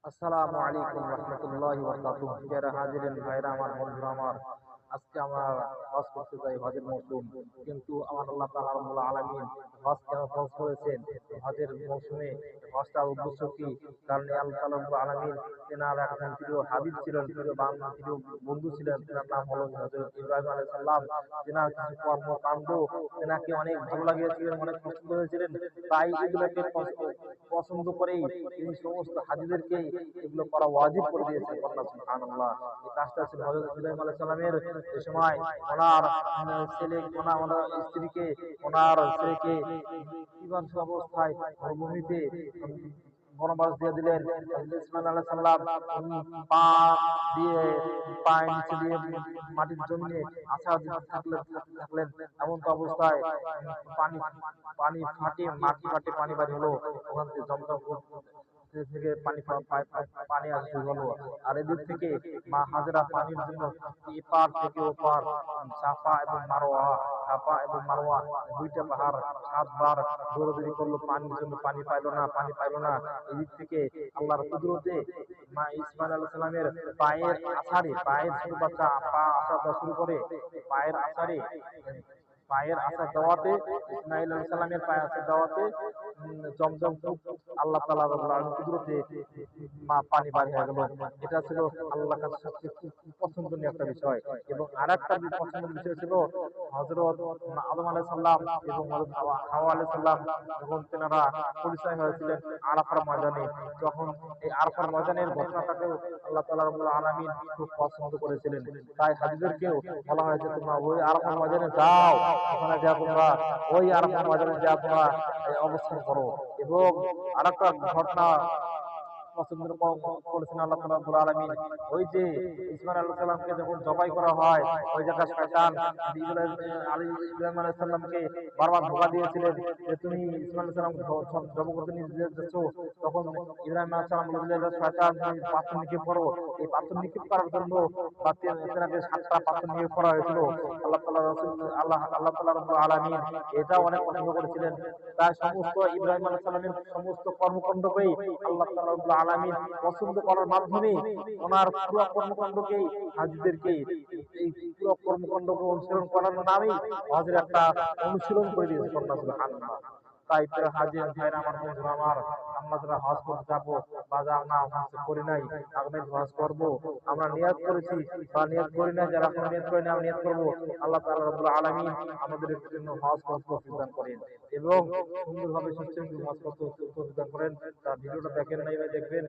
আসসালামু আলাইকুম রহমতুল্লাহি ওয়া বারাকাতুহু। যারা হাজিরিন ভাইরা আমার, বন্ধুরা আমার, আজকে আমরা হজ করতে যাই, হজের মৌসুম। কিন্তু আমার আল্লাহ তাআলা রাব্বুল আলামিন হজ কেন ফরজ করেছেন? হজের মৌসুমে হজটার উদ্দেশ্য কি? কারণ আল্লাহ তাআলা রাব্বুল আলামিন তেনার একজন প্রিয় হাবিব ছিলেন, প্রিয় বান্দা, প্রিয় বন্ধু ছিলেন। তেনার নাম হলো হযরত ইব্রাহিম আলাইহিস সালাম। তেনার কিছু কর্মকাণ্ড তেনাকে অনেক ভালো লাগিয়েছিলেন, অনেক পছন্দ হয়েছিলেন। তাই এগুলোকে পছন্দ করেই তিনি সমস্ত হাজীদেরকে এগুলো করা ওয়াজিব করে দিয়েছেন। কন্যা সুবহানাল্লাহ। এই কাজটা ছিল হযরত ইব্রাহিম আলাইহিস সালামের। এই সময় ওনার ছেলে, ওনার স্ত্রীকে, ওনার ছেলেকে বিভৎস অবস্থায় মরুভূমিতে বনবাস দিয়ে দিলেন। ইসমাঈল আলাইহিস সালাম পা দিয়ে পায়ের নিচে দিয়ে মাটির জমিনে আছাড় দিতে থাকলেন। এমন তো অবস্থায় পানি পানি ফাটে, মাটি ফাটে, পানি বাড়ি হলো। ওখান থেকে জমজম থেকে পানি আসতে হলো। আর এদিক থেকে মা হাজেরা পানির জন্য এপার থেকে ওপার সাফা এবং মারওয়া দুইটা পাহাড় 7 বার দৌড়াদৌড়ি করলো পানির জন্য। পানি পাইলো না। এদিক থেকে আল্লাহর কুদরতে মা ইসমাঈল আলাইহিস সালামের পায়ের ছোট বাচ্চা পা আছাড় শুরু করে। পায়ের আছাড় দেওয়াতে, ইসমাঈল আলাইহিস সালামের পায়ে আছাড় দেওয়াতে জমজম কূপ আল্লাহ তাআলা রাব্বুল আলামিন কুদরতে পানি বাড়ি হয়ে গেল। এটা ছিল আল্লাহর কাছে সবচেয়ে পছন্দনীয় একটা বিষয়। এবং আরেকটা পছন্দের বিষয় ছিল হযরত আদম আলাইহিস সালাম এবং হযরত হাওয়া আলাইহিস সালাম যখন তেনারা পরিচয় হয়েছিলেন আরাফার ময়দানে। যখন এই আরাফার ময়দানের ঘটনাটাকেও আল্লাহ তাআলা রাব্বুল আলামিন খুব পছন্দ করেছিলেন। তাই হাজীদেরকেও বলা হয়েছে, তোমরা ওই আরাফার ময়দানে যাও, ওখানে যা তোমরা ওই আরাফার ময়দানে যা তোমরা অবস্থান করো। এবং আরেকটা ঘটনা পছন্দ করেছেন আল্লাহ তাআলা রাব্বুল আলামিন। ওই যে ইসমাঈল আলাইহিস সালামকে যখন জবাই করা হয়, ওই জায়গায় শয়তান ইব্রাহিম আলাইহিস সালামকে বারবার ধোঁকা দিয়েছিলেন যে তুমি ইসমাঈল আলাইহিস সালামকে জবাই করতে নিয়ে যাচ্ছ। তখন ইব্রাহিম আলাইহিস সালাম বলেছিলেন, শয়তান তুমি পাথর নিক্ষেপ করো। এই পাথর নিক্ষেপ করার জন্য তেনাকে 7টা পাথর নিক্ষেপ করা হয়েছিল। আল্লাহ তাআলা রাব্বুল আলামিন এটা অনেক পছন্দ করেছিলেন। তাই সমস্ত ইব্রাহিম আলাইহিস সালামের সমস্ত কর্মকাণ্ডকেই আল্লাহ তাআলা রাব্বুল আলামিন পছন্দ করার মাধ্যমে ওনার পুরো কর্মকাণ্ডকেই হাজীদেরকে এই পুরো কর্মকাণ্ডকে অনুসরণ করার নামেই হজের একটা অনুশীলন করে দিয়েছে। সুবহানাল্লাহ। তাই প্রিয় হাজী ভাইরা আমার, বন্ধুরা আমার, আমরা যারা হজ করতে যাবো বা যারা না হজ করি নাই, আগামী হজ করব, আমরা নিয়ত করেছি বা নিয়ত করি না, যারা এখন নিয়ত করি না আমরা নিয়ত করব। আল্লাহ তাআলা রাব্বুল আলামিন আমাদের জন্য হজ করতে তৌফিক দান করেন এবং সুন্দরভাবে সুস্থভাবে হজ করতে তৌফিক দান করেন। তা ভিডিওটা দেখেন নাই, দেখবেন।